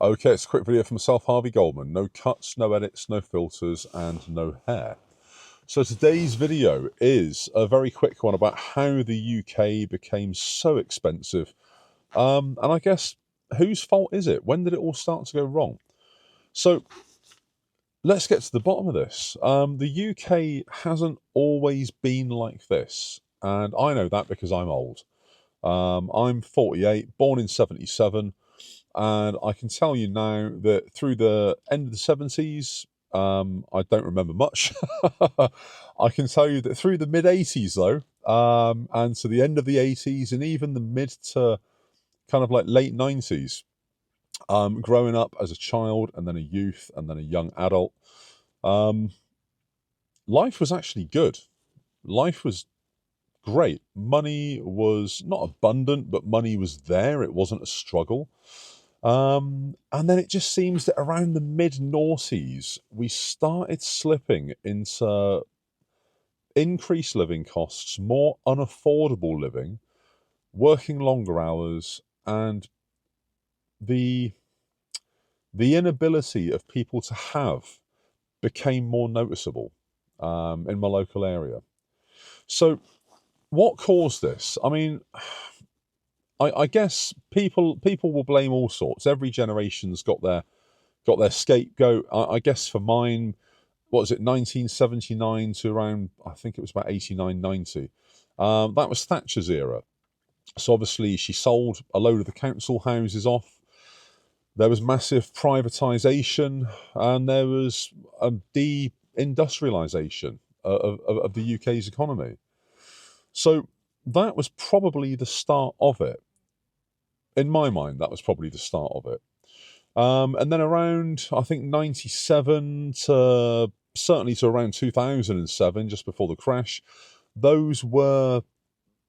Okay, it's a quick video from myself, Harvey Goldman. No cuts, no edits, no filters, and no hair. So today's video is a very quick one about how the UK became so expensive. And I guess, whose fault is it? When did it all start to go wrong? So let's get to the bottom of this. The UK hasn't always been like this. And I know that because I'm old. I'm 48, born in 77. And I can tell you now that through the end of the 70s, I don't remember much. I can tell you that through the mid 80s, though, and to the end of the 80s, and even the mid to kind of like late 90s, growing up as a child and then a youth and then a young adult, um, life was actually good. Life was great. Money was not abundant, but money was there. It wasn't a struggle. And then it just seems that around the mid noughties, we started slipping into increased living costs, more unaffordable living, working longer hours, and the inability of people to have became more noticeable in my local area. So, what caused this? I mean, I guess people will blame all sorts. Every generation's got their scapegoat. I guess for mine, what was it, 1979 to around, I think it was about 89, 90. That was Thatcher's era. So obviously she sold a load of the council houses off. There was massive privatisation and there was a de-industrialisation of the UK's economy. So that was probably the start of it. In my mind, that was probably the start of it. And then around, I think, 97 to certainly to around 2007, just before the crash, those were,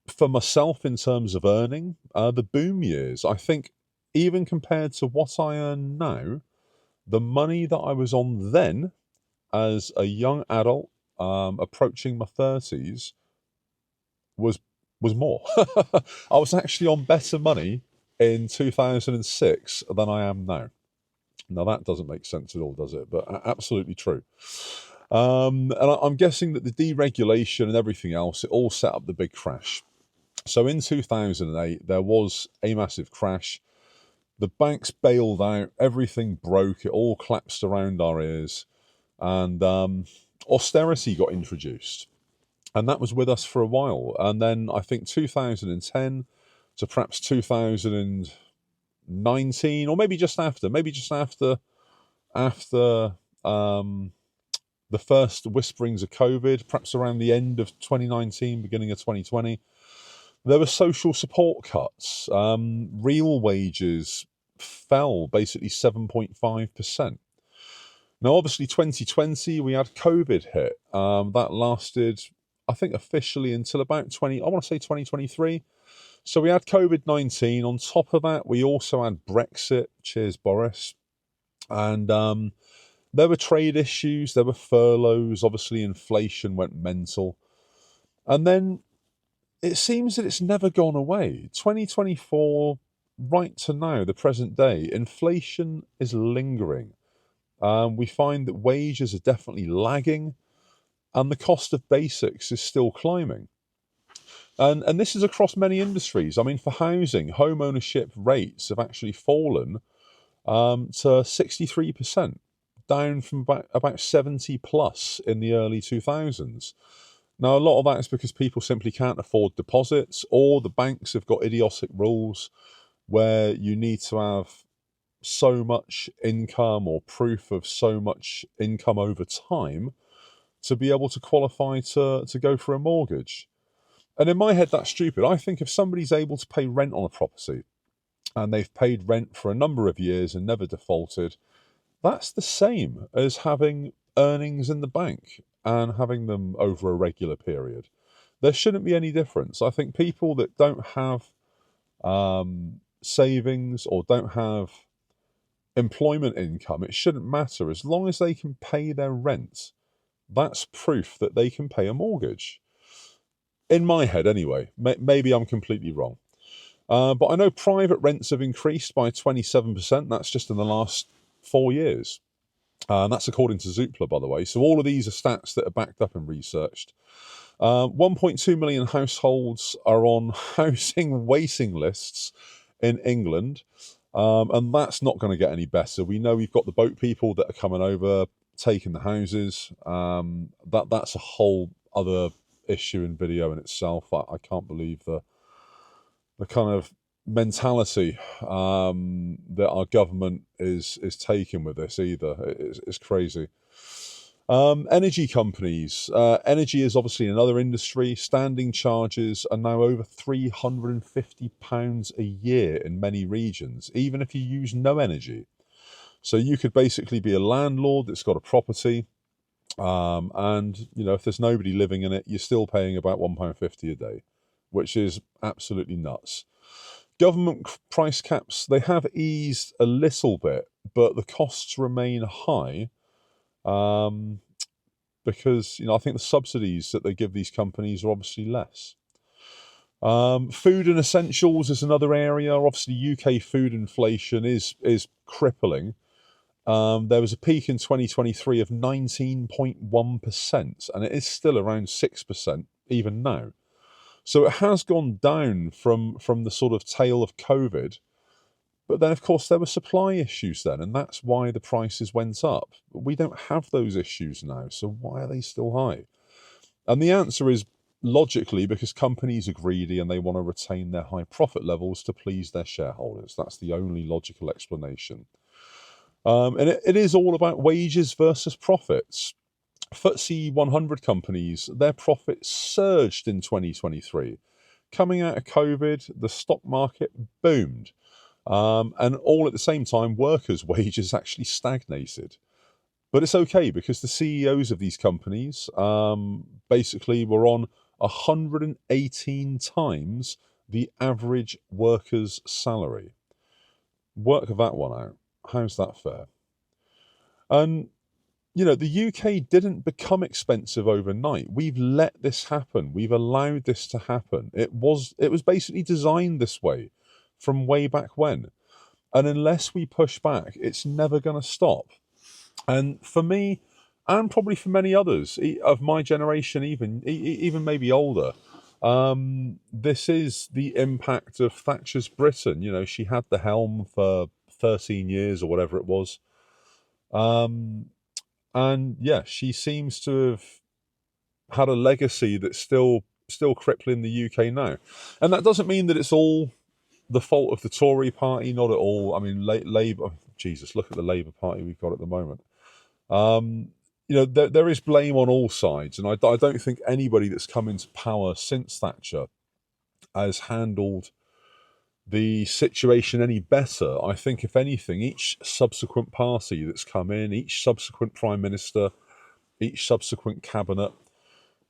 for myself in terms of earning, the boom years. I think even compared to what I earn now, the money that I was on then as a young adult, approaching my 30s, was more. I was actually on better money in 2006 than I am now. Now, that doesn't make sense at all, does it? But absolutely true. And I'm guessing that the deregulation and everything else, it all set up the big crash. So in 2008, there was a massive crash. The banks bailed out, everything broke, it all collapsed around our ears, and austerity got introduced. And that was with us for a while. And then I think 2010 to perhaps 2019, or maybe just after the first whisperings of COVID, perhaps around the end of 2019, beginning of 2020, there were social support cuts. Real wages fell basically 7.5%. Now, obviously, 2020, we had COVID hit. That lasted, I think, officially until about 2023. So we had COVID-19. On top of that, we also had Brexit. Cheers, Boris. And there were trade issues, there were furloughs, obviously inflation went mental. And then it seems that it's never gone away. 2024, right to now, the present day, inflation is lingering. We find that wages are definitely lagging and the cost of basics is still climbing. And this is across many industries. I mean, for housing, home ownership rates have actually fallen to 63%, down from about 70 plus in the early 2000s. Now, a lot of that is because people simply can't afford deposits, or the banks have got idiotic rules where you need to have so much income or proof of so much income over time to be able to qualify to go for a mortgage. And in my head, that's stupid. I think if somebody's able to pay rent on a property and they've paid rent for a number of years and never defaulted, that's the same as having earnings in the bank and having them over a regular period. There shouldn't be any difference. I think people that don't have savings or don't have employment income, it shouldn't matter. As long as they can pay their rent, that's proof that they can pay a mortgage. In my head, anyway. Maybe I'm completely wrong. But I know private rents have increased by 27%. That's just in the last 4 years. And that's according to Zoopla, by the way. So all of these are stats that are backed up and researched. 1.2 million households are on housing waiting lists in England. And that's not going to get any better. We know we've got the boat people that are coming over, taking the houses. That's a whole other issue and video in itself. I can't believe the kind of mentality that our government is taking with this either. It's crazy. Energy companies. Energy is obviously another industry. Standing charges are now over £350 a year in many regions, even if you use no energy. So you could basically be a landlord that's got a property, and if there's nobody living in it, you're still paying about £1.50 a day, which is absolutely nuts. Government price caps, they have eased a little bit, but the costs remain high. Because I think the subsidies that they give these companies are obviously less. Food and essentials is another area. Obviously, UK food inflation is crippling. There was a peak in 2023 of 19.1%, and it is still around 6% even now. So it has gone down from the sort of tail of COVID. But then, of course, there were supply issues then, and that's why the prices went up. But we don't have those issues now, so why are they still high? And the answer is logically because companies are greedy and they want to retain their high profit levels to please their shareholders. That's the only logical explanation. And it is all about wages versus profits. FTSE 100 companies, their profits surged in 2023. Coming out of COVID, the stock market boomed. And all at the same time, workers' wages actually stagnated. But it's okay because the CEOs of these companies basically were on 118 times the average worker's salary. Work that one out. How's that fair? And, the UK didn't become expensive overnight. We've let this happen. We've allowed this to happen. It was basically designed this way from way back when. And unless we push back, it's never going to stop. And for me, and probably for many others of my generation, even maybe older, this is the impact of Thatcher's Britain. She had the helm for 13 years or whatever it was. And yeah, she seems to have had a legacy that's still crippling the UK now. And that doesn't mean that it's all the fault of the Tory party, not at all. I mean, Labour, Jesus, look at the Labour Party we've got at the moment. There is blame on all sides, and I don't think anybody that's come into power since Thatcher has handled the situation any better. I think, if anything, each subsequent party that's come in, each subsequent Prime Minister, each subsequent cabinet,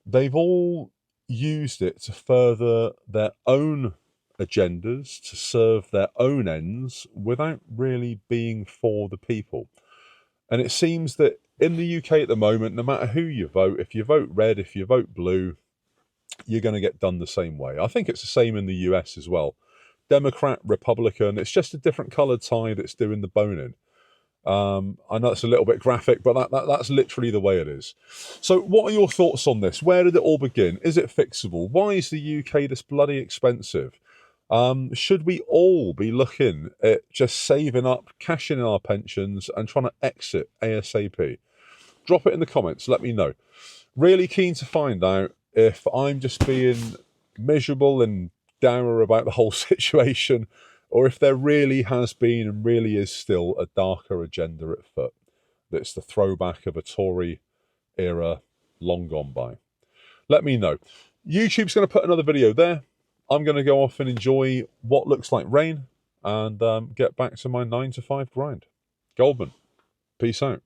they've all used it to further their own agendas, to serve their own ends without really being for the people. And it seems that in the UK at the moment, no matter who you vote, if you vote red, if you vote blue, you're going to get done the same way. I think it's the same in the US as well. Democrat, Republican, it's just a different coloured tie that's doing the boning. I know it's a little bit graphic, but that's literally the way it is. So what are your thoughts on this? Where did it all begin? Is it fixable? Why is the UK this bloody expensive? Should we all be looking at just saving up, cashing in our pensions and trying to exit ASAP? Drop it in the comments. Let me know. Really keen to find out if I'm just being miserable and dour about the whole situation, or if there really has been and really is still a darker agenda at foot that's the throwback of a Tory era long gone by. Let me know. YouTube's going to put another video there. I'm going to go off and enjoy what looks like rain and get back to my 9 to 5 grind. Goldman, peace out.